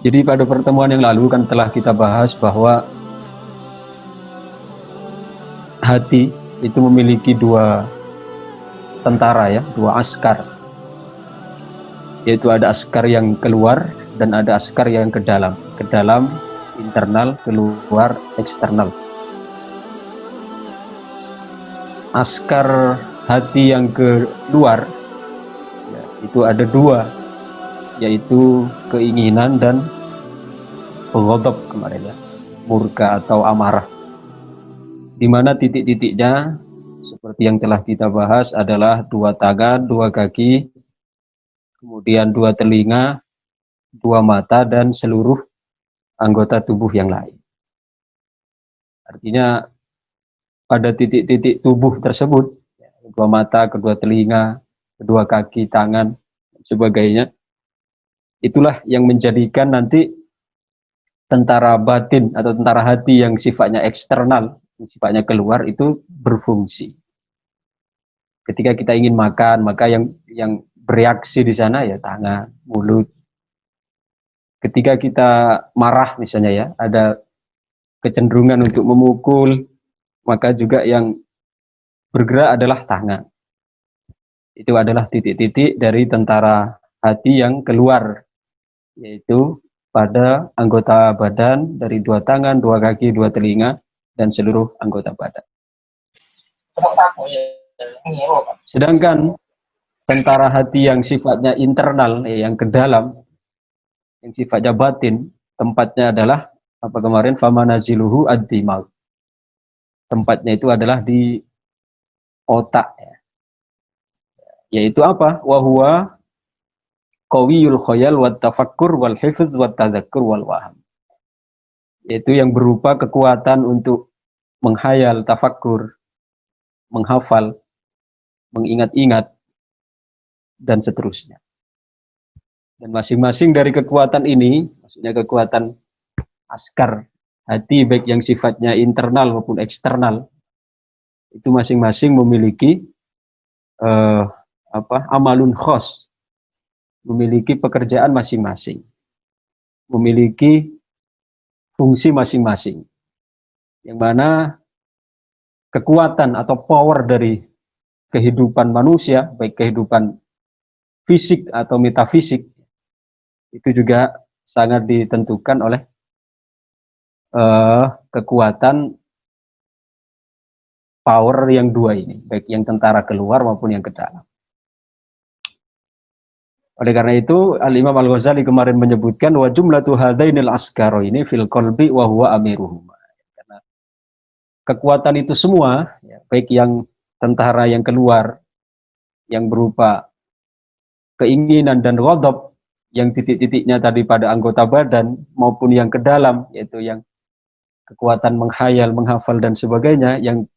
Jadi pada pertemuan yang lalu kan telah kita bahas bahwa hati itu memiliki dua tentara ya, dua askar. Yaitu ada askar yang keluar dan ada askar yang ke dalam. Ke dalam internal, keluar eksternal. Askar hati yang keluar ya, itu ada dua, yaitu keinginan dan ghadab kemarin ya, murka atau amarah. Di mana titik-titiknya seperti yang telah kita bahas adalah dua tangan, dua kaki, kemudian dua telinga, dua mata, dan seluruh anggota tubuh yang lain. Artinya pada titik-titik tubuh tersebut, dua mata, kedua telinga, kedua kaki, tangan, dan sebagainya, itulah yang menjadikan nanti tentara batin atau tentara hati yang sifatnya eksternal, yang sifatnya keluar itu berfungsi. Ketika kita ingin makan, maka yang bereaksi di sana ya tangan, mulut. Ketika kita marah misalnya ya, ada kecenderungan untuk memukul, maka juga yang bergerak adalah tangan. Itu adalah titik-titik dari tentara hati yang keluar, yaitu pada anggota badan dari dua tangan, dua kaki, dua telinga, dan seluruh anggota badan. Sedangkan tentara hati yang sifatnya internal, yang ke dalam, yang sifatnya batin, tempatnya adalah apa kemarin, famanaziluhu ad-dimag. Tempatnya itu adalah di otak ya. Yaitu apa? Wahuwa qawiyul khayal wat tafakkur wal hifdz wat tadzakkur wal waham. Yaitu yang berupa kekuatan untuk menghayal, tafakkur, menghafal, mengingat-ingat, dan seterusnya. Dan masing-masing dari kekuatan ini, maksudnya kekuatan askar hati baik yang sifatnya internal maupun eksternal, itu masing-masing memiliki amalun khos, memiliki pekerjaan masing-masing, memiliki fungsi masing-masing, yang mana kekuatan atau power dari kehidupan manusia, baik kehidupan fisik atau metafisik, itu juga sangat ditentukan oleh kekuatan power yang dua ini, baik yang tentara keluar maupun yang ke dalam. Oleh karena itu, Al-Imam Al-Ghazali kemarin menyebutkan wa jumlatu hadainil askaro ini fil qalbi wa huwa amiruhuma. Karena kekuatan itu semua, ya, baik yang tentara yang keluar, yang berupa keinginan dan ghadab, yang titik-titiknya tadi pada anggota badan, maupun yang ke dalam, yaitu yang kekuatan menghayal, menghafal, dan sebagainya, yang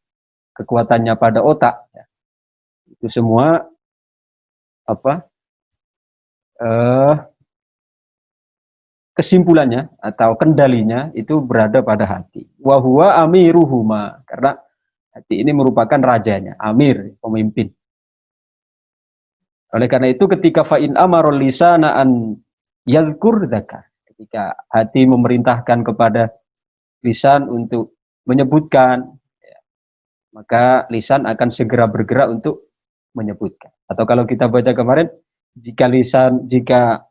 kekuatannya pada otak, ya. Itu semua kesimpulannya atau kendalinya itu berada pada hati. Wa huwa amiruhuma, karena hati ini merupakan rajanya, amir, pemimpin. Oleh karena itu ketika fa'in amarul lisana an yadhkur dzakar, ketika hati memerintahkan kepada lisan untuk menyebutkan, ya, maka lisan akan segera bergerak untuk menyebutkan. Atau kalau kita baca kemarin, jika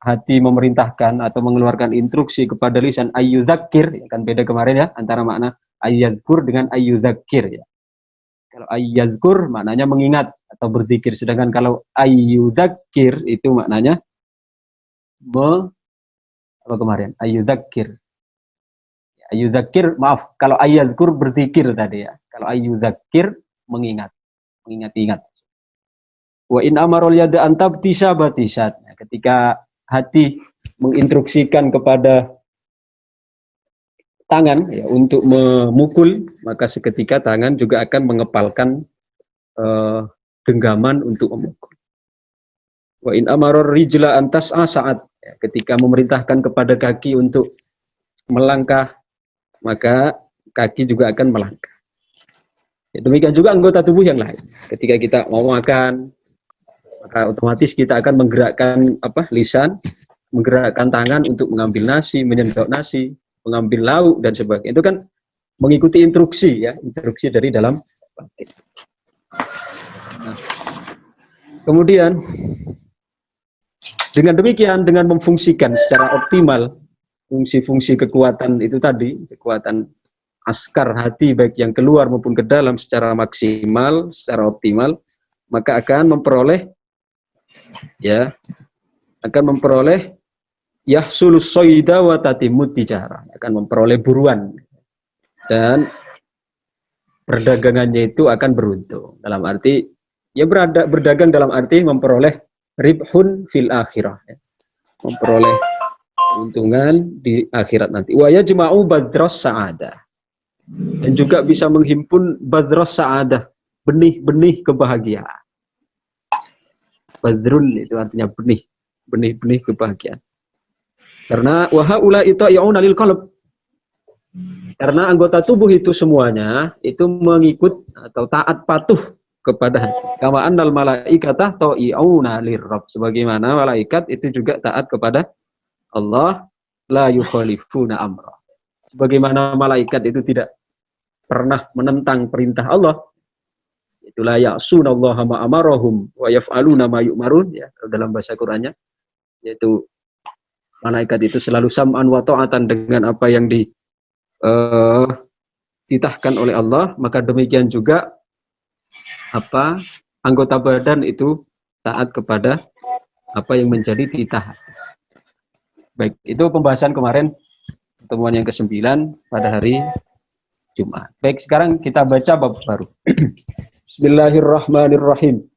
hati memerintahkan atau mengeluarkan instruksi kepada lisan ayyudzakir, ya kan beda kemarin ya antara makna ayyadhkur dengan ayyudzakir ya. Kalau ayyadhkur maknanya mengingat atau berzikir, sedangkan kalau ayyudzakir itu maknanya apa kemarin? Ayyudzakir. Ayyudzakir, maaf, kalau ayyadhkur berzikir tadi ya. Kalau ayyudzakir mengingat, mengingat-ingat. Wa in amarul yada antab tisa batisat. Ketika hati menginstruksikan kepada tangan ya, untuk memukul, maka seketika tangan juga akan mengepalkan genggaman untuk memukul. Wa in amarur rijla antas saat ya, ketika memerintahkan kepada kaki untuk melangkah, maka kaki juga akan melangkah. Ya, demikian juga anggota tubuh yang lain. Ketika kita mau makan, maka otomatis kita akan menggerakkan lisan menggerakkan tangan untuk mengambil nasi, menyendok nasi, mengambil lauk dan sebagainya. Itu kan mengikuti instruksi ya, instruksi dari dalam batin. Nah, kemudian dengan demikian, dengan memfungsikan secara optimal fungsi-fungsi kekuatan itu tadi, kekuatan askar hati baik yang keluar maupun ke dalam secara maksimal, secara optimal, maka akan memperoleh ya, akan memperoleh yahsulus soida wa tatimut tijarah, akan memperoleh buruan dan perdagangannya itu akan beruntung. Dalam arti ya berdagang dalam arti memperoleh ribhun fil akhirah, ya. Memperoleh keuntungan di akhirat nanti. Wa yajma'u badras sa'adah, dan juga bisa menghimpun badras sa'adah, benih-benih kebahagiaan. Badrun itu artinya benih, benih-benih kebahagiaan. Karena wahaula ita'i'una lil qalb, karena anggota tubuh itu semuanya itu mengikut atau taat patuh kepada hati. Kama annal malaikata ta'i'una lirrabb, sebagaimana malaikat itu juga taat kepada Allah, la yukhalifuna amrah. Sebagaimana malaikat itu tidak pernah menentang perintah Allah, itulah ya'sunallaha ma amarahum wa yaf'aluna ma yu'marun, ya dalam bahasa Qur'annya, yaitu malaikat itu selalu sam'an wa ta'atan dengan apa yang dititahkan oleh Allah, maka demikian juga apa anggota badan itu taat kepada apa yang menjadi titah. Baik, itu pembahasan kemarin, pertemuan yang ke-9 pada hari Jumat. Baik, sekarang kita baca bab baru. Bismillahirrahmanirrahim.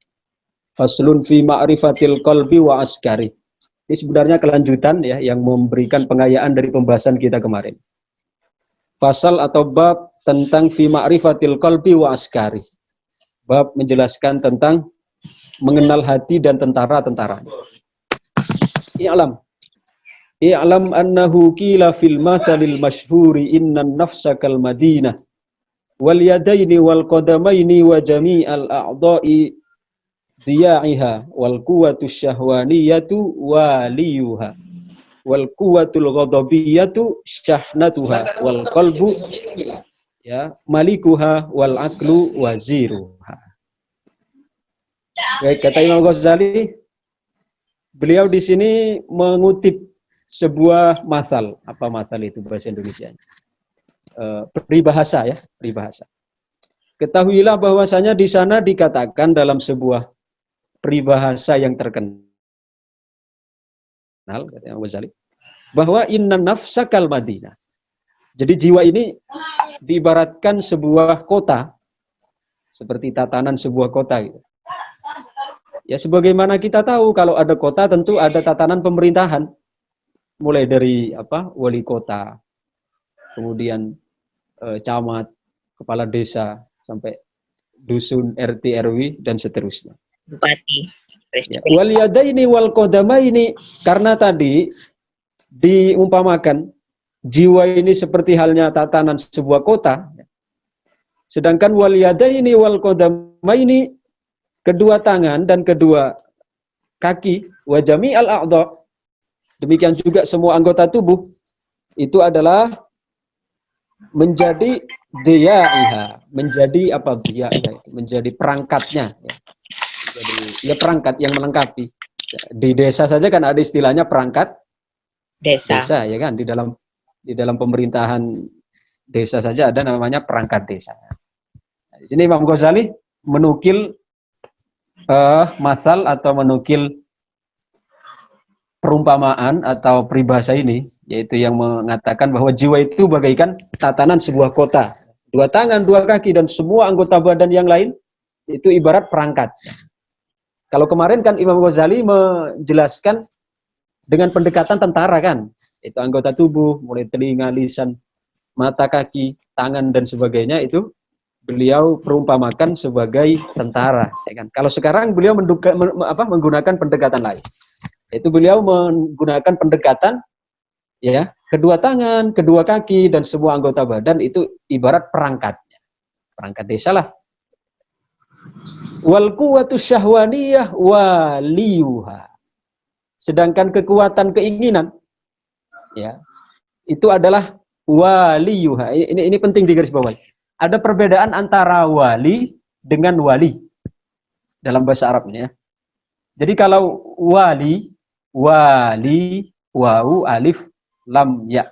Faslun fi ma'rifatil qalbi wa askari. Ini sebenarnya kelanjutan ya, yang memberikan pengayaan dari pembahasan kita kemarin. Fasal atau bab tentang fi ma'rifatil qalbi wa askari. Bab menjelaskan tentang mengenal hati dan tentara-tentara. I'lam annahu qila fil mathalil masyhuri innan nafsa kal madinah wal yadaini wal qadamaini wa jami'al a'dha'i diya'iha wal quwwatu syahwaniyatu waliyuha wal quwwatul ghadabiyatu syahnatuha wal qalbu ya malikuha wal aqlu waziruha. Baik, kata Imam Ghazali, beliau di sini mengutip sebuah masal. Apa masal itu bahasa Indonesia? Peribahasa ya, peribahasa. Ketahuilah bahwasanya di sana dikatakan dalam sebuah peribahasa yang terkenal, kata Imam Ghazali, bahwa inna nafsa kal Madinah. Jadi jiwa ini diibaratkan sebuah kota, seperti tatanan sebuah kota gitu. Ya sebagaimana kita tahu kalau ada kota tentu ada tatanan pemerintahan, mulai dari apa wali kota, kemudian camat, kepala desa, sampai dusun, RT, RW dan seterusnya. Bupati. Ya, wal yadaini wal qadamaini, karena tadi diumpamakan jiwa ini seperti halnya tatanan sebuah kota, sedangkan wal yadaini wal qadamaini, kedua tangan dan kedua kaki, wa jami'al a'dha, demikian juga semua anggota tubuh itu adalah menjadi diya'iha, menjadi apa diya'iha, menjadi perangkatnya ya. Jadi ya perangkat yang melengkapi. Di desa saja kan ada istilahnya perangkat desa ya kan, di dalam pemerintahan desa saja ada namanya perangkat desa. Nah, di sini Imam Ghazali menukil masal atau menukil perumpamaan atau peribahasa ini, yaitu yang mengatakan bahwa jiwa itu bagaikan tatanan sebuah kota. Dua tangan, dua kaki, dan semua anggota badan yang lain itu ibarat perangkat. Kalau kemarin kan Imam Ghazali menjelaskan dengan pendekatan tentara kan, itu anggota tubuh, mulai telinga, lisan, mata, kaki, tangan, dan sebagainya itu beliau perumpamakan sebagai tentara, ya kan? Kalau sekarang beliau menggunakan pendekatan lain, yaitu beliau menggunakan pendekatan ya kedua tangan, kedua kaki, dan semua anggota badan itu ibarat perangkatnya, perangkat desa lah. Wal quwwatu syahwaniyah waliyuha, Sedangkan kekuatan keinginan, ya, itu adalah waliyuha. Ini penting digarisbawahi. Ada perbedaan antara wali dengan wali dalam bahasa Arab ini ya. Jadi kalau wali, wawu, alif, lam, ya.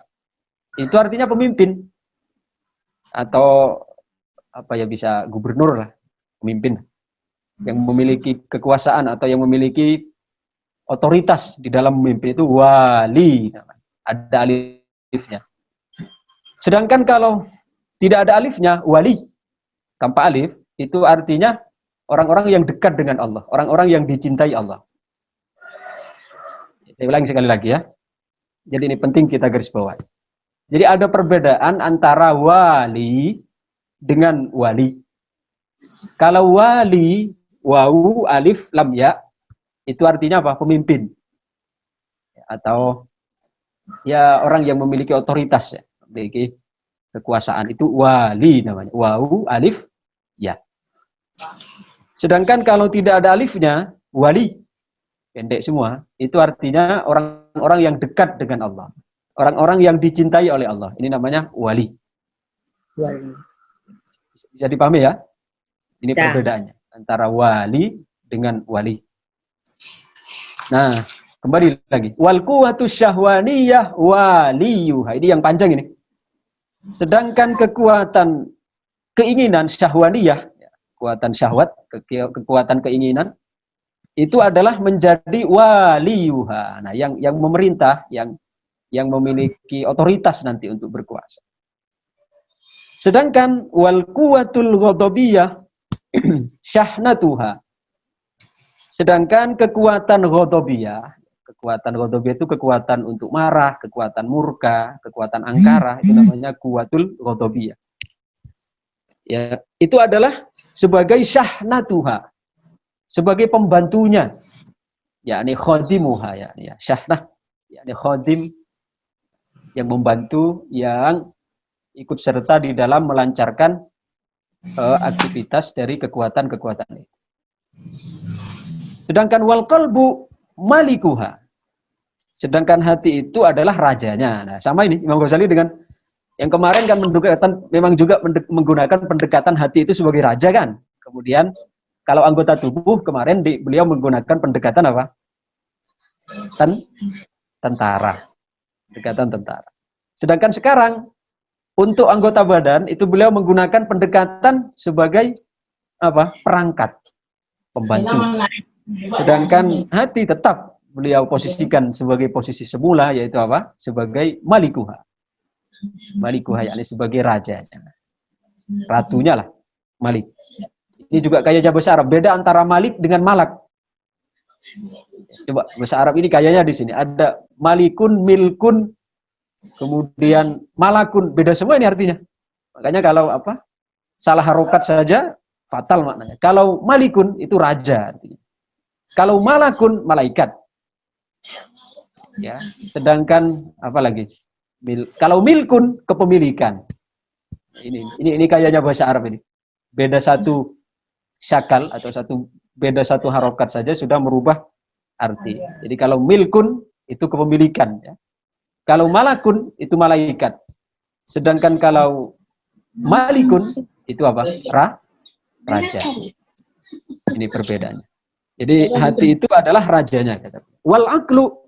Itu artinya pemimpin. Atau apa ya, bisa gubernur lah, pemimpin. Yang memiliki kekuasaan atau yang memiliki otoritas di dalam memimpin itu wali. Ada alifnya. Sedangkan kalau tidak ada alifnya, wali, tanpa alif, itu artinya orang-orang yang dekat dengan Allah, orang-orang yang dicintai Allah. Saya ulangi sekali lagi ya. Jadi ini penting kita garis bawahi. Jadi ada perbedaan antara wali dengan wali. Kalau wali, wawu, alif, lam, ya, itu artinya apa? Pemimpin. Atau ya orang yang memiliki otoritas, ya, memiliki kekuasaan, itu wali namanya. Wawu, alif, ya. Sedangkan kalau tidak ada alifnya, wali, pendek semua, itu artinya orang-orang yang dekat dengan Allah. Orang-orang yang dicintai oleh Allah. Ini namanya wali. Wali. Bisa dipahami ya? Ini Bisa. perbedaannya antara wali dengan wali. Nah, kembali lagi. Wal quwwatus syahwaniyah waliyuha. Ini yang panjang ini. Sedangkan kekuatan keinginan syahwaniyah, kekuatan syahwat, kekuatan keinginan, itu adalah menjadi waliyuha. Nah, yang memerintah, yang memiliki otoritas nanti untuk berkuasa. Sedangkan wal quwwatul ghadabiyah syahnatuha. Sedangkan kekuatan ghadabiyah itu kekuatan untuk marah, kekuatan murka, kekuatan angkara, itu namanya quwwatul ghadabiyah. Ya, itu adalah sebagai syahnatuha, sebagai pembantunya, yakni khadimuha, ya, syahnah, yakni khadim, yang membantu, yang ikut serta di dalam melancarkan aktivitas dari kekuatan-kekuatan itu. Sedangkan wal qalbu malikuha. Sedangkan hati itu adalah rajanya. Nah, sama ini Imam Ghazali dengan yang kemarin kan memang juga menggunakan pendekatan hati itu sebagai raja kan. Kemudian kalau anggota tubuh kemarin beliau menggunakan pendekatan apa? Tentara. Pendekatan tentara. Sedangkan sekarang untuk anggota badan itu beliau menggunakan pendekatan sebagai apa? Perangkat, pembantu. Sedangkan hati tetap beliau posisikan sebagai posisi semula, yaitu apa? Sebagai malikuha. Malikuha, yakni sebagai rajanya. Ratunya lah, malik. Ini juga kayaknya bahasa Arab. Beda antara malik dengan malak. Coba bahasa Arab ini kayaknya di sini ada malikun, milkun, kemudian malakun, beda semua ini artinya. Makanya kalau apa? Salah harokat saja fatal maknanya. Kalau malikun itu raja artinya. Kalau malakun malaikat. Ya, sedangkan apa lagi? Kalau milkun kepemilikan. Ini kayaknya bahasa Arab ini. Beda satu syakal atau beda satu harokat saja sudah merubah arti. Jadi kalau milkun itu kepemilikan, ya. Kalau malakun itu malaikat. Sedangkan kalau malikun itu apa? Raja. Ini perbedaannya. Jadi hati itu adalah rajanya. Wal aqlu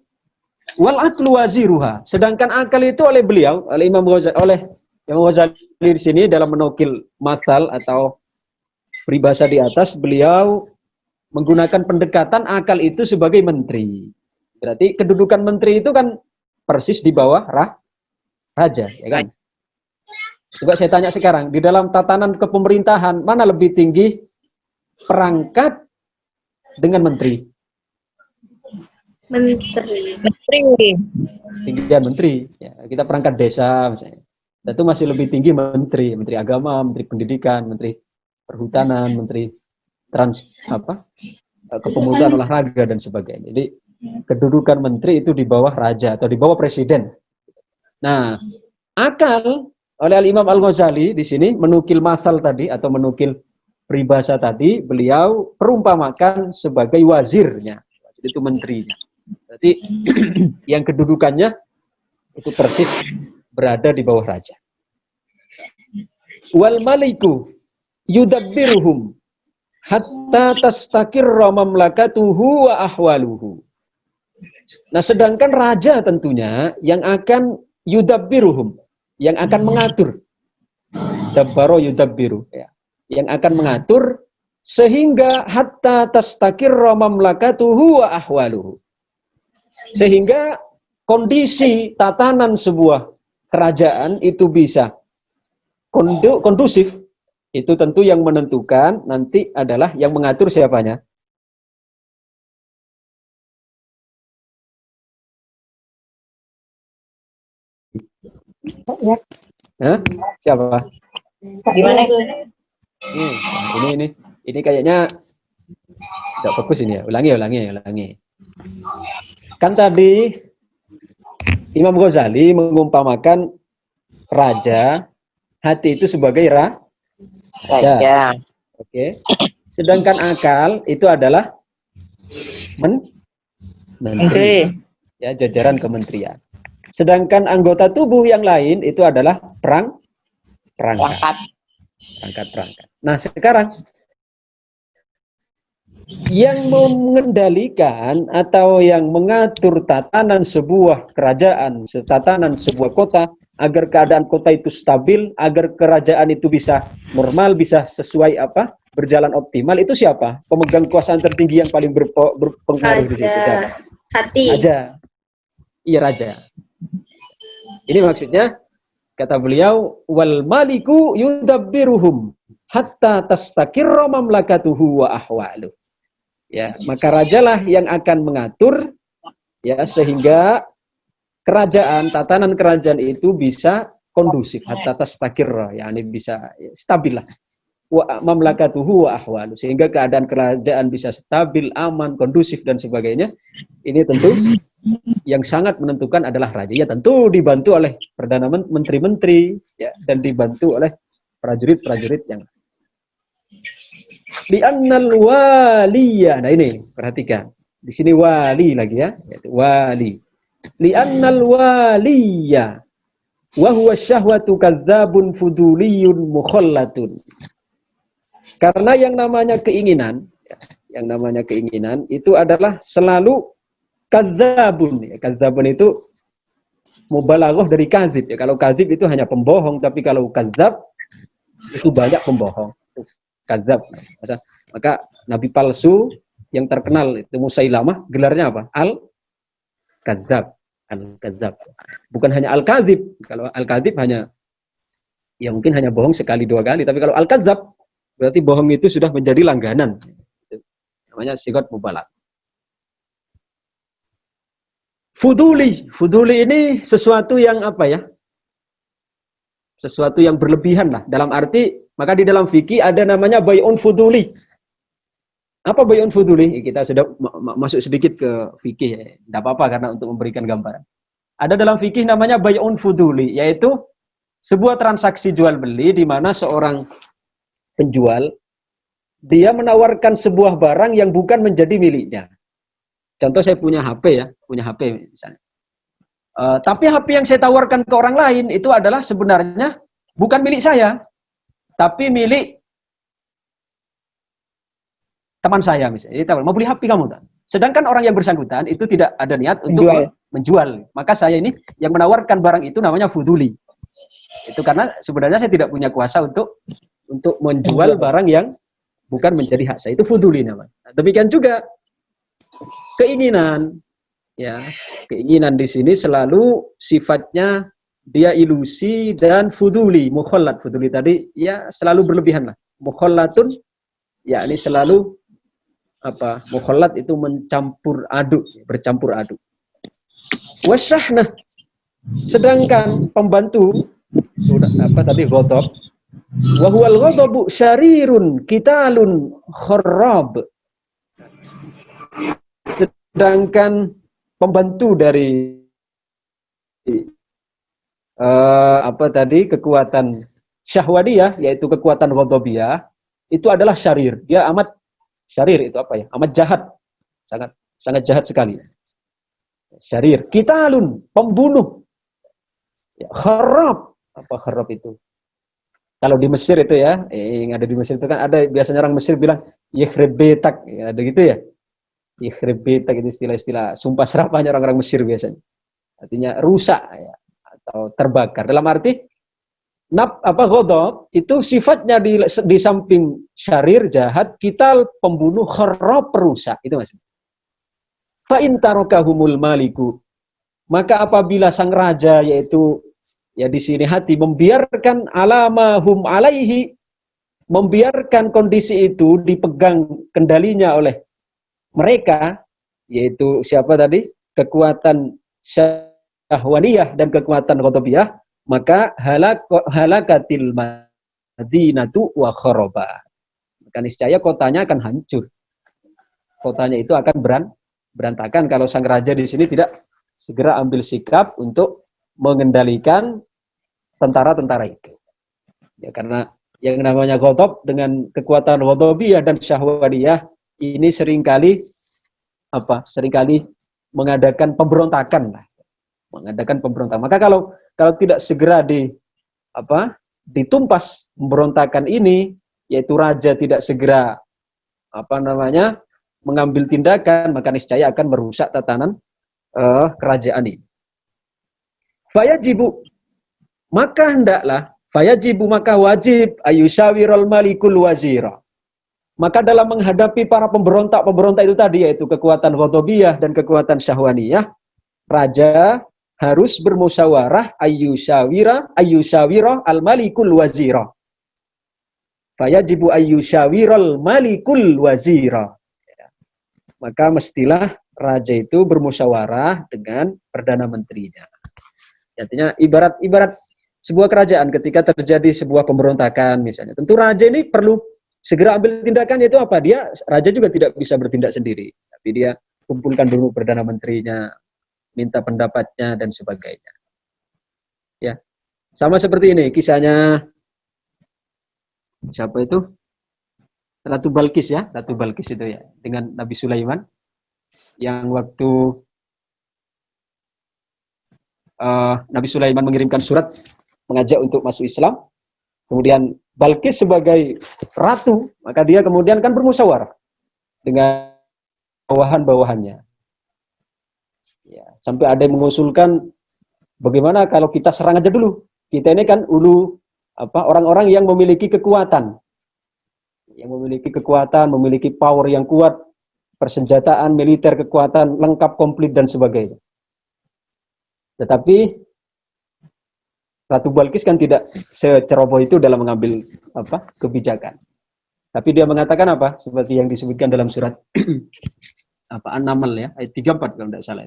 waziruha. Sedangkan akal itu oleh beliau, oleh Imam Ghazali di sini dalam menukil masal atau peribahasa di atas, beliau menggunakan pendekatan akal itu sebagai menteri. Berarti kedudukan menteri itu kan persis di bawah raja, ya kan? Coba saya tanya sekarang, di dalam tatanan kepemerintahan mana lebih tinggi perangkat dengan menteri? Menteri. Tinggian menteri. Ya, kita perangkat desa misalnya. Itu masih lebih tinggi menteri agama, menteri pendidikan, menteri perhutanan, menteri kepemudaan, olahraga dan sebagainya. Jadi kedudukan menteri itu di bawah raja atau di bawah presiden. Nah, akal oleh Imam Al-Ghazali di sini menukil masal tadi atau menukil peribahasa tadi, beliau perumpamakan sebagai wazirnya, itu menterinya. Berarti yang kedudukannya itu persis berada di bawah raja. Wal maliku yudabbiruhum hatta tastakirra mamlakatuhu wa ahwaluhu. Nah, sedangkan raja tentunya yang akan yudabbiruhum, yang akan mengatur. Dabbaro yudabbiru, ya. Yang akan mengatur sehingga hatta tastakirra mamlakatuhu wa ahwaluhu. Sehingga kondisi tatanan sebuah kerajaan itu bisa kondusif, itu tentu yang menentukan nanti adalah yang mengatur siapanya. Hah? Siapa? Gimana tuh? Ini kayaknya tidak fokus ini ya. Ulangi. Kan tadi Imam Ghazali mengumpamakan raja, hati itu sebagai raja. Oke. Sedangkan akal itu adalah menteri. Ya, jajaran kementerian. Sedangkan anggota tubuh yang lain itu adalah perangkat. Nah, sekarang yang mengendalikan atau yang mengatur tatanan sebuah kerajaan, tatanan sebuah kota, agar keadaan kota itu stabil, agar kerajaan itu bisa normal, bisa sesuai berjalan optimal, itu siapa? Pemegang kekuasaan tertinggi yang paling berpengaruh di situ siapa? Hati. Raja. Iya, raja. Ini maksudnya kata beliau, wal maliku yudabbiruhum hatta tastakirra mamlakatuhu wa ahwalu. Ya, maka rajalah yang akan mengatur ya sehingga kerajaan, tatanan kerajaan itu bisa kondusif hatta tastakirra, yakni bisa stabil lah. Wa mamlakatuhu wa ahwalu, sehingga keadaan kerajaan bisa stabil, aman, kondusif dan sebagainya. Ini tentu yang sangat menentukan adalah raja. Ya, tentu dibantu oleh perdana menteri-menteri ya, dan dibantu oleh prajurit-prajurit yang li'annal waliya. Nah, ini perhatikan. Di sini wali lagi ya, yaitu wali. Li'annal waliya wa huwa syahwatu kadzabun fuduliyun mukhallatun. Karena yang namanya keinginan itu adalah selalu kadzabun. Kadzabun itu mubalaghah dari kadzib. Ya, kalau kadzib itu hanya pembohong, tapi kalau kadzab itu banyak pembohong. Kadzab. Maka nabi palsu yang terkenal itu Musailamah, gelarnya apa? Al-Kadzab. Al-Kadzab. Bukan hanya Al-Kadzib. Kalau Al-Kadzib hanya ya mungkin hanya bohong sekali dua kali, tapi kalau Al-Kadzab berarti bohong itu sudah menjadi langganan. Itu namanya sigat mubalak. Fuduli ini sesuatu yang apa ya? Sesuatu yang berlebihan lah. Dalam arti, maka di dalam fikih ada namanya bay'un fuduli. Apa bay'un fuduli? Kita sudah masuk sedikit ke fikih. Tidak apa-apa karena untuk memberikan gambaran. Ada dalam fikih namanya bay'un fuduli, yaitu sebuah transaksi jual beli di mana seorang penjual dia menawarkan sebuah barang yang bukan menjadi miliknya. Contoh saya punya HP misalnya. Tapi HP yang saya tawarkan ke orang lain itu adalah sebenarnya bukan milik saya, tapi milik teman saya misalnya. Jadi, mau beli HP kamu tak? Sedangkan orang yang bersangkutan itu tidak ada niat untuk menjual. Maka saya ini yang menawarkan barang itu namanya fuduli. Itu karena sebenarnya saya tidak punya kuasa untuk menjual barang yang bukan menjadi hak saya. Itu fuduli namanya. Nah, demikian juga keinginan. Ya, keinginan di sini selalu sifatnya dia ilusi dan fuduli, mukhallat. Fuduli tadi ya selalu berlebihan lah. Mukhallatun ya ini selalu apa? Mukhallat itu bercampur aduk. Wasyahna. Sedangkan pembantu sudah apa tadi ghadab. Wa huwal ghadabu syarirun kitalun kharrab. Sedangkan pembantu dari kekuatan syahwadiyah, yaitu kekuatan ghadabiyah, itu adalah syarir. Dia amat syarir itu apa ya? Amat jahat. Sangat jahat sekali. Syarir. Qitalun, pembunuh. Ya, kharab. Apa kharab itu? Kalau di Mesir itu ya, yang ada di Mesir itu kan ada biasanya orang Mesir bilang yakhrib betak, ya, ada gitu ya. Yakhrib betak itu istilah-istilah sumpah serapahnya orang-orang Mesir biasanya. Artinya rusak ya, atau terbakar. Dalam arti ghadab itu sifatnya di samping syarir jahat, kita pembunuh, kharab perusak. Itu maksudnya. Fa in tarakahumul maliku, maka apabila sang raja, yaitu ya di sini hati, membiarkan alamahum alaihi, membiarkan kondisi itu dipegang kendalinya oleh mereka, yaitu siapa tadi? Kekuatan syahwaniyah dan kekuatan ghadabiyah, maka halakatil madinatu wa kharaba. Maka niscaya kotanya akan hancur. Kotanya itu akan berantakan kalau sang raja di sini tidak segera ambil sikap untuk mengendalikan tentara-tentara itu. Ya, karena yang namanya ghadab dengan kekuatan ghadabiyah dan syahwaniyah ini seringkali mengadakan pemberontakan lah. Mengadakan pemberontakan. Maka kalau tidak segera ditumpas pemberontakan ini, yaitu raja tidak segera mengambil tindakan, maka niscaya akan merusak tatanan kerajaan ini. Fayajibu, maka hendaklah, maka wajib ayusyawirul malikul wazira. Maka dalam menghadapi para pemberontak itu tadi, yaitu kekuatan ghadabiyah dan kekuatan syahwaniyah, raja harus bermusyawarah ayyusyawira al-malikul wazira. Fayajibu ayyusyawirul malikul wazira. Maka mestilah raja itu bermusyawarah dengan perdana menterinya. Artinya ibarat sebuah kerajaan ketika terjadi sebuah pemberontakan misalnya. Tentu raja ini perlu segera ambil tindakan, yaitu apa? Raja juga tidak bisa bertindak sendiri. Tapi dia kumpulkan dulu perdana menterinya, minta pendapatnya dan sebagainya. Ya. Sama seperti ini kisahnya siapa itu? Ratu Balkis ya, Ratu Balkis itu ya, dengan Nabi Sulaiman yang waktu Nabi Sulaiman mengirimkan surat mengajak untuk masuk Islam. Kemudian Balkis sebagai ratu, maka dia kemudian kan bermusyawarah dengan bawahan-bawahannya. Ya, sampai ada yang mengusulkan bagaimana kalau kita serang aja dulu. Kita ini kan orang-orang yang memiliki kekuatan. Yang memiliki kekuatan, memiliki power yang kuat, persenjataan, militer, kekuatan lengkap, komplit dan sebagainya. Tetapi Ratu Balkis kan tidak seceroboh itu dalam mengambil kebijakan. Tapi dia mengatakan apa? Seperti yang disebutkan dalam surat An-Naml ya, ayat 34 kalau tidak salah.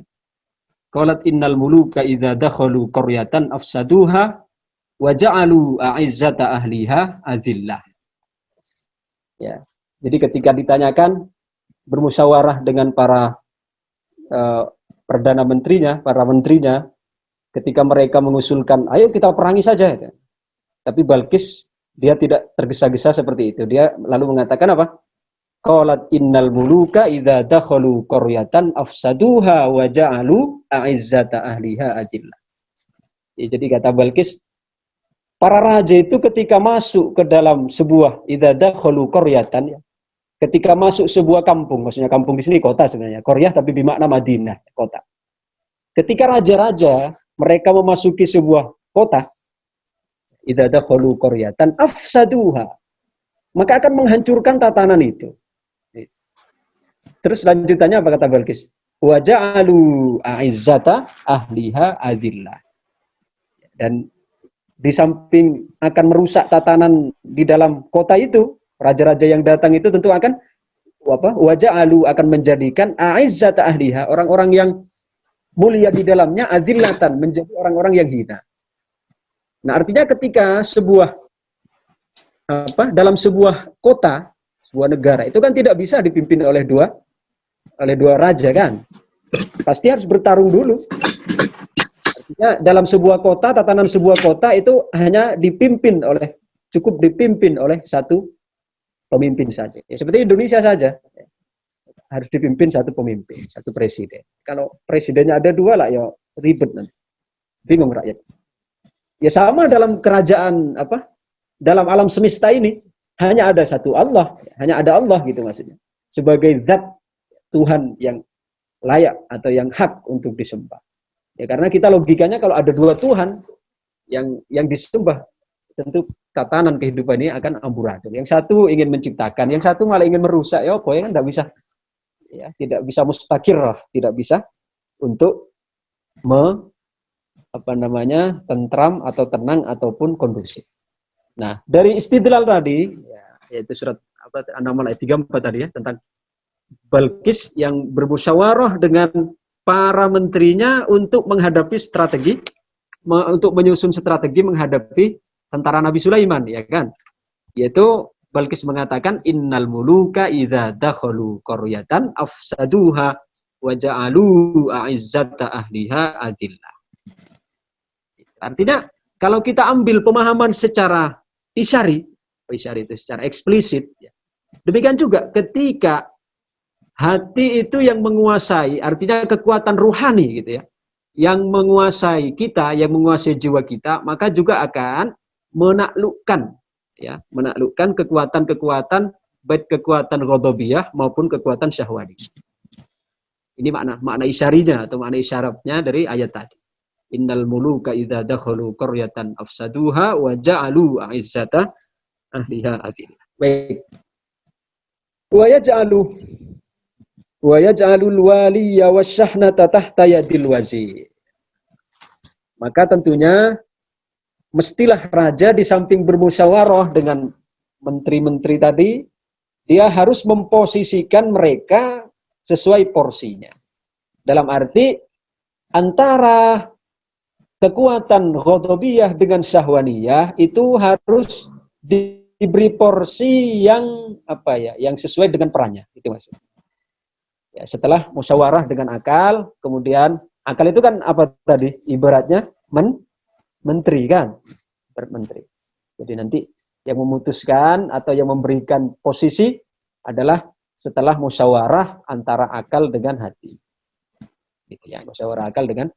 Qalat innal muluka idza dakhalu qaryatan afsaduha wa ja'alu a'izzata ahliha azillah. Ya. Jadi ketika ditanyakan bermusyawarah dengan para perdana menterinya, para menterinya, ketika mereka mengusulkan, ayo kita perangi saja. Tapi Balkis, dia tidak tergesa-gesa seperti itu. Dia lalu mengatakan apa? Qalat innal muluka idza dakhalu qaryatan afsaduha wa ja'alu a'izzata ahliha adillah. Jadi kata Balkis, para raja itu ketika masuk ke dalam sebuah idza dakhalu qaryatan, ketika masuk sebuah kampung, maksudnya kampung di sini kota sebenarnya, qaryah tapi bermakna Madinah, kota. Ketika raja-raja mereka memasuki sebuah kota, idza dakhalu qaryatan afsaduha, maka akan menghancurkan tatanan itu. Terus lanjutannya apa kata Balkis? Wa ja'alu a'izzata ahliha adillah. Dan di samping akan merusak tatanan di dalam kota itu, raja-raja yang datang itu tentu akan wa ja'alu akan menjadikan a'izzata ahliha, orang-orang yang mulia di dalamnya azillatan, menjadi orang-orang yang hina. Nah, artinya ketika dalam sebuah kota, sebuah negara itu kan tidak bisa dipimpin oleh dua raja kan. Pasti harus bertarung dulu. Artinya dalam sebuah kota, tatanan sebuah kota itu hanya cukup dipimpin oleh satu pemimpin saja. Ya, seperti Indonesia saja. harus dipimpin satu pemimpin, satu presiden. Kalau presidennya ada dua lah ya ribet nanti. Bingung rakyat. Ya sama dalam kerajaan dalam alam semesta ini hanya ada satu Allah, hanya ada Allah gitu maksudnya. Sebagai zat Tuhan yang layak atau yang hak untuk disembah. Ya karena kita logikanya kalau ada dua Tuhan yang disembah, tentu tatanan kehidupan ini akan amburadul. Yang satu ingin menciptakan, yang satu malah ingin merusak. Ya pokoknya kan tidak bisa mustakirah, tidak bisa untuk tentram atau tenang ataupun kondusif. Nah, dari istidlal tadi, yaitu surat An-Naml ayat 34 tadi ya, tentang Balqis yang bermusyawarah dengan para menterinya untuk menghadapi untuk menyusun strategi menghadapi tentara Nabi Sulaiman, ya kan? Yaitu Balqis mengatakan innal muluka idza dakhalu qaryatan afsaduha wa ja'alu a'izzata ahliha adillah. Artinya kalau kita ambil pemahaman secara isyari itu secara eksplisit, ya. Demikian juga ketika hati itu yang menguasai, artinya kekuatan ruhani gitu ya, yang menguasai kita, yang menguasai jiwa kita, maka juga akan menaklukkan kekuatan baik kekuatan ghadabiyah maupun kekuatan syahwani. Ini makna isyarinya atau makna isyaratnya dari ayat tadi. Innal muluka idza dakhalu qaryatan afsaduha wa ja'alu a'izzata ahliha adillah. Baik. Wa yaj'alul waliya wasyahnata tahta yadil wazir. Maka tentunya mestilah raja di samping bermusyawarah dengan menteri-menteri tadi, dia harus memposisikan mereka sesuai porsinya. Dalam arti antara kekuatan ghadabiyah dengan syahwaniyah itu harus diberi porsi yang yang sesuai dengan perannya, itu maksudnya. Ya, setelah musyawarah dengan akal, kemudian akal itu kan apa tadi? Ibaratnya menteri kan? Bermenteri. Jadi nanti yang memutuskan atau yang memberikan posisi adalah setelah musyawarah antara akal dengan hati. Gitu ya, musyawarah akal dengan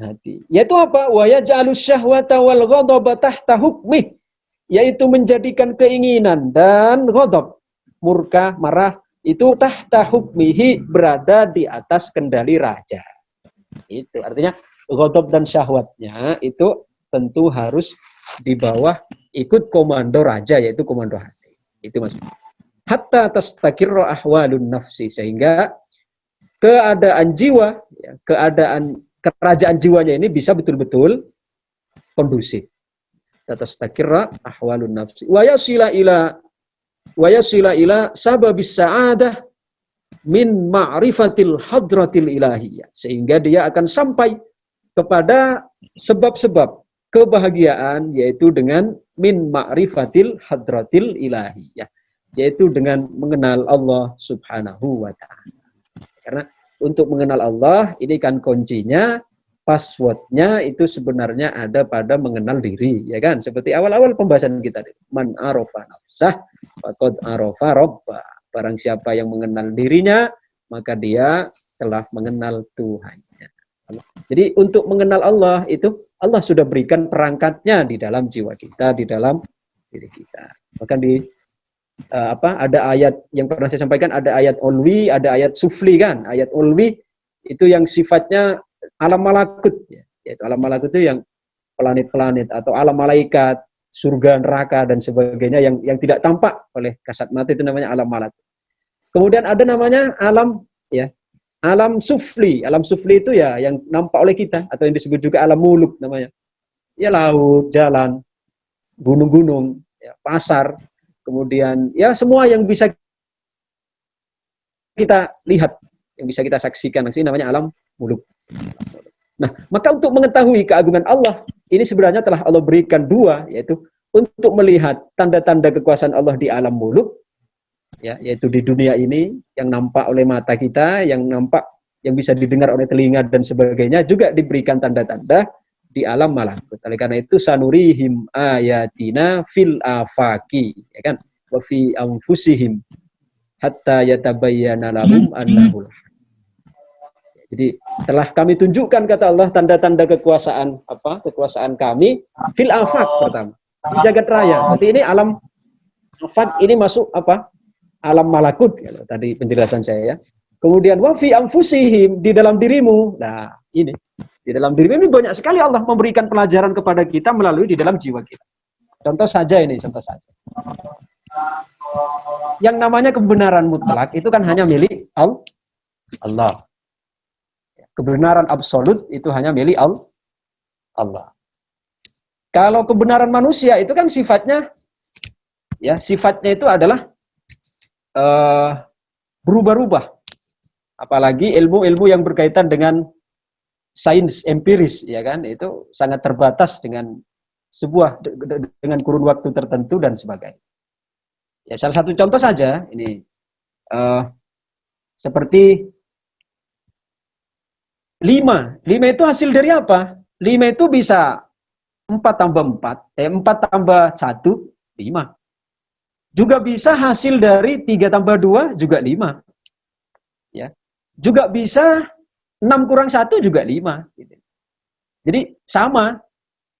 hati. Yaitu apa? Wa yaj'alus syahwata wal ghadaba tahta hukmih. Yaitu menjadikan keinginan dan ghadab, murka, marah, itu tahta hukmihi, berada di atas kendali raja. Itu artinya ghadab dan syahwatnya itu tentu harus di bawah ikut komando raja, yaitu komando hati. Itu maksudnya. Hatta tastakirra ahwalun nafsi, sehingga keadaan jiwa, keadaan kerajaan jiwanya ini bisa betul-betul kondusif. Tastakirra ahwalun nafsi wa yasila ila sababis sa'adah min ma'rifatil hadratil ilahiyah, sehingga dia akan sampai kepada sebab-sebab kebahagiaan, yaitu dengan min ma'rifatil hadratil ilahiyah, yaitu dengan mengenal Allah Subhanahu wa ta'ala. Karena untuk mengenal Allah ini kan kuncinya, passwordnya itu sebenarnya ada pada mengenal diri, ya kan? Seperti awal-awal pembahasan kita, man arafa nafsah faqad arafa rabbah. Barang siapa yang mengenal dirinya, maka dia telah mengenal Tuhannya. Jadi untuk mengenal Allah itu Allah sudah berikan perangkatnya di dalam jiwa kita, di dalam diri kita. Bahkan ada ayat yang pernah saya sampaikan, ada ayat ulwi, ada ayat sufli kan. Ayat ulwi itu yang sifatnya alam malakut, yaitu alam malakut itu yang planet-planet atau alam malaikat, surga, neraka dan sebagainya yang tidak tampak oleh kasat mata, itu namanya alam malakut. Kemudian ada namanya alam sufli. Alam sufli itu ya yang nampak oleh kita atau yang disebut juga alam muluk namanya. Ya laut, jalan, gunung-gunung, ya, pasar, kemudian ya semua yang bisa kita lihat, yang bisa kita saksikan, ini namanya alam muluk. Nah, maka untuk mengetahui keagungan Allah, ini sebenarnya telah Allah berikan dua, yaitu untuk melihat tanda-tanda kekuasaan Allah di alam muluk, ya, yaitu di dunia ini yang nampak oleh mata kita, yang nampak, yang bisa didengar oleh telinga dan sebagainya, juga diberikan tanda-tanda di alam malakut. Oleh karena itu sanurihim ayatina fil afaki, ya kan, wa fi anfusihim. hatta yatabayyana lahum annahul. Jadi telah kami tunjukkan, kata Allah, tanda-tanda kekuasaan kami fil afaq pertama, di jagat raya. Berarti ini alam afaq, ini masuk alam malakut, tadi penjelasan saya ya. Kemudian wa fi anfusihim, di dalam dirimu. Nah, ini di dalam dirimu ini banyak sekali Allah memberikan pelajaran kepada kita melalui di dalam jiwa kita. Contoh saja. Yang namanya kebenaran mutlak itu kan hanya milik Allah. Kebenaran absolut itu hanya milik Allah. Kalau kebenaran manusia itu kan sifatnya itu adalah berubah-ubah. Apalagi ilmu-ilmu yang berkaitan dengan sains empiris, ya kan, itu sangat terbatas dengan dengan kurun waktu tertentu dan sebagainya. Ya, salah satu contoh saja ini seperti 5 itu hasil dari apa? 5 itu bisa 4 tambah 4 tambah 1 5. Juga bisa hasil dari 3 tambah 2 juga 5. Ya. Juga bisa 6 kurang 1 juga 5. Jadi sama,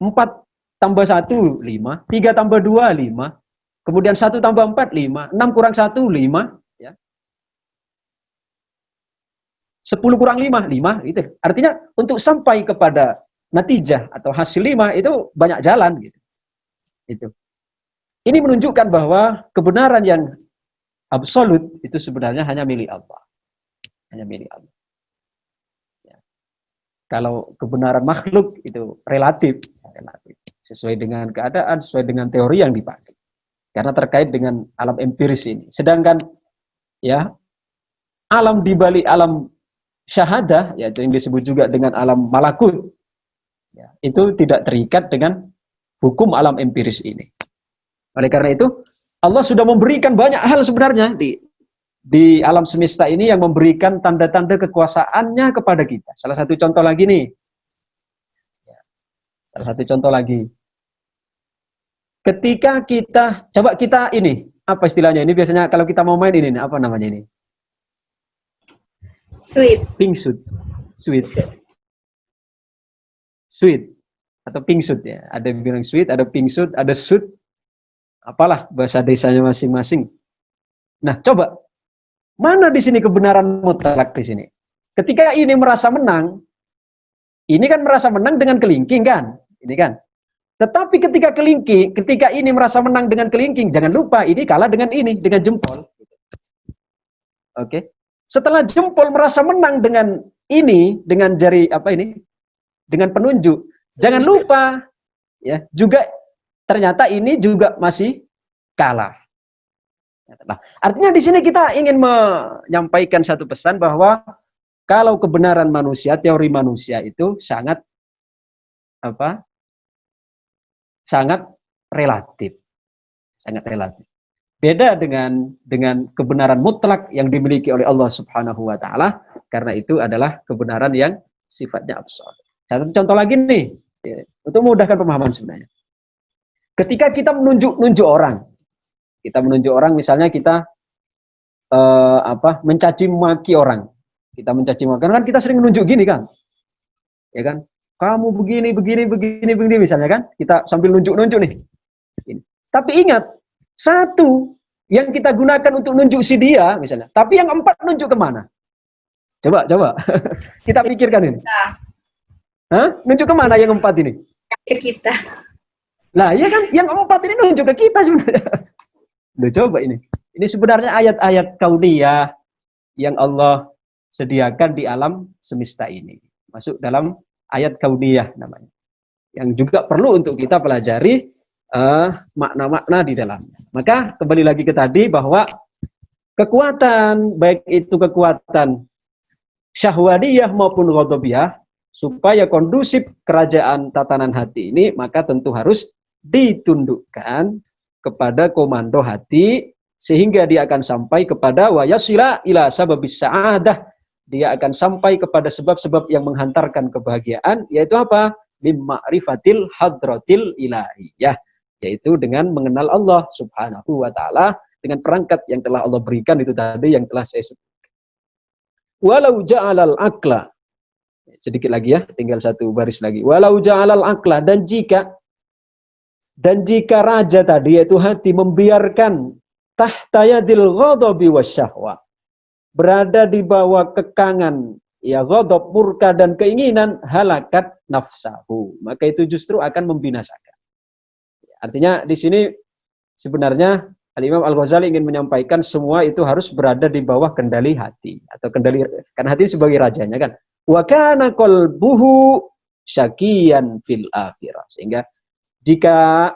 4 tambah 1 5, 3 tambah 2 5, kemudian 1 tambah 4 5, 6 kurang 1 5, ya. 10 kurang 5 5 gitu. Artinya untuk sampai kepada natijah atau hasil 5 itu banyak jalan gitu. Itu. Ini menunjukkan bahwa kebenaran yang absolut itu sebenarnya hanya milik Allah. Hanya milik Allah. Ya. Kalau kebenaran makhluk itu relatif, sesuai dengan keadaan, sesuai dengan teori yang dipakai. Karena terkait dengan alam empiris ini. Sedangkan ya alam di balik alam syahadah, yaitu yang disebut juga dengan alam malakut, ya, itu tidak terikat dengan hukum alam empiris ini. Oleh karena itu, Allah sudah memberikan banyak hal sebenarnya di alam semesta ini yang memberikan tanda-tanda kekuasaannya kepada kita. Salah satu contoh lagi nih. Ketika coba kita ini, apa istilahnya ini biasanya kalau kita mau main ini, apa namanya ini? Pink suit. Atau pink suit ya. Ada yang bilang sweet, ada pink suit, ada suit. Apalah bahasa desanya masing-masing. Nah, coba mana di sini kebenaran mutlak di sini? Ketika ini merasa menang, ini kan merasa menang dengan kelingking kan? Ini kan. Tetapi ketika ini merasa menang dengan kelingking, jangan lupa ini kalah dengan ini, dengan jempol. Oke. Setelah jempol merasa menang dengan ini, dengan jari dengan penunjuk, jangan lupa ya, juga ternyata ini juga masih kalah. Nah, artinya di sini kita ingin menyampaikan satu pesan bahwa kalau kebenaran manusia, teori manusia itu sangat relatif. Sangat relatif. Beda dengan kebenaran mutlak yang dimiliki oleh Allah Subhanahu wa taala, karena itu adalah kebenaran yang sifatnya absolut. Satu contoh lagi nih, ya, untuk memudahkan pemahaman sebenarnya. Ketika kita menunjuk orang, misalnya kita mencaci maki orang. Kita mencaci maki, kan kita sering menunjuk gini kan? Ya kan? Kamu begini misalnya kan? Kita sambil nunjuk-nunjuk nih. Ini. Tapi ingat, satu yang kita gunakan untuk nunjuk si dia misalnya, tapi yang 4 nunjuk kemana? Coba. Kita pikirkan ini. Nunjuk kemana yang 4 ini? Ke kita. Nah, ya kan, yang 4 ini nunjuk ke kita sebenarnya. Loh, coba ini. Ini sebenarnya ayat-ayat kauniyah yang Allah sediakan di alam semesta ini. Masuk dalam ayat kauniyah namanya. Yang juga perlu untuk kita pelajari makna-makna di dalamnya. Maka kembali lagi ke tadi bahwa kekuatan, baik itu kekuatan syahwadiyah maupun ghadabiyah, supaya kondusif kerajaan tatanan hati ini, maka tentu harus ditundukkan kepada komando hati, sehingga dia akan sampai kepada wayasila ila sababis sa'adah. Dia akan sampai kepada sebab-sebab yang menghantarkan kebahagiaan, yaitu apa? Mima'rifatil hadratil ilahiyah, yaitu dengan mengenal Allah Subhanahu wa ta'ala dengan perangkat yang telah Allah berikan itu tadi yang telah saya sebutkan. Walau ja'alal akla, sedikit lagi ya, tinggal satu baris lagi. Walau ja'alal akla, dan jika raja tadi yaitu hati membiarkan tahta yadil ghadabi wasyahwa, berada di bawah kekangan ya ghadab, murka dan keinginan, halakat nafsahu, maka itu justru akan membinasakan. Artinya di sini sebenarnya Al-Imam Al-Ghazali ingin menyampaikan semua itu harus berada di bawah kendali hati atau kendali, karena hati sebagai rajanya kan. Wa kana qalbuhu syakiyan fil akhirah. Sehingga jika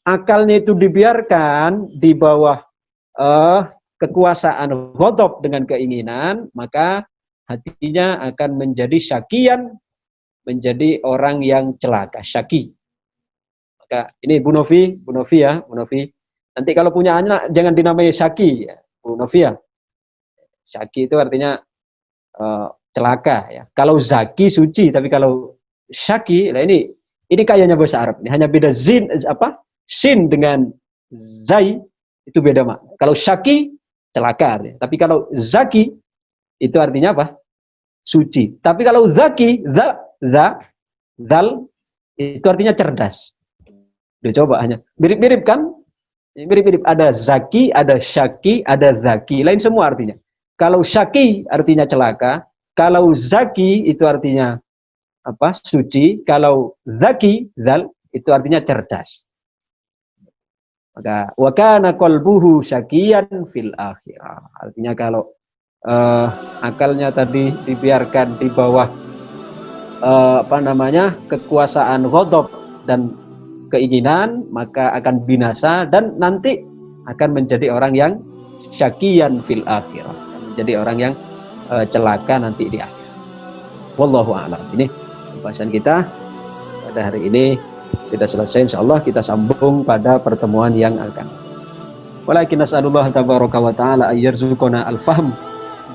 akalnya itu dibiarkan di bawah kekuasaan ghadab dengan keinginan, maka hatinya akan menjadi syakiyan, menjadi orang yang celaka, syaki. Ini Bu Novi ya, Bu Novi. Nanti kalau punya anak jangan dinamai Syaki, ya, Bu Novi ya. Syaki itu artinya celaka ya. Kalau Zaki suci, tapi kalau Syaki, nah ini kayaknya bahasa Arab. Ini hanya beda sin dengan zai itu beda mak. Kalau Syaki celaka artinya. Tapi kalau Zaki itu artinya apa? Suci. Tapi kalau Zaki, zal itu artinya cerdas. Udah coba hanya mirip-mirip kan? Mirip-mirip, ada zaki, ada syaki, ada zaki, lain semua artinya. Kalau syaki artinya celaka, kalau zaki itu artinya suci, kalau zaki, zal itu artinya cerdas. Maka wa kana qalbuhu syakiyan fil akhirah. Artinya kalau akalnya tadi dibiarkan di bawah kekuasaan ghadab dan keinginan, maka akan binasa dan nanti akan menjadi orang yang syakiyan fil akhirah, menjadi orang yang celaka nanti di akhir. Wallahu a'lam. Ini pembahasan kita pada hari ini sudah selesai. Insyaallah kita sambung pada pertemuan yang akan. Walakin nas'alullah tabaraka wa ta'ala ayyarzuqana al-fahm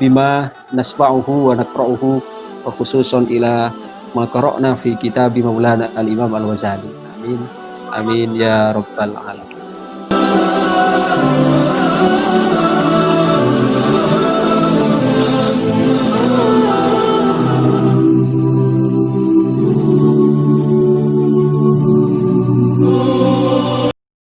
bima nasfa'uhu wa naqra'uhu wa khususan ila ma qara'na fi kitab Maulana al-Imam Al-Ghazali. Amin. Amin ya rabbal alamin.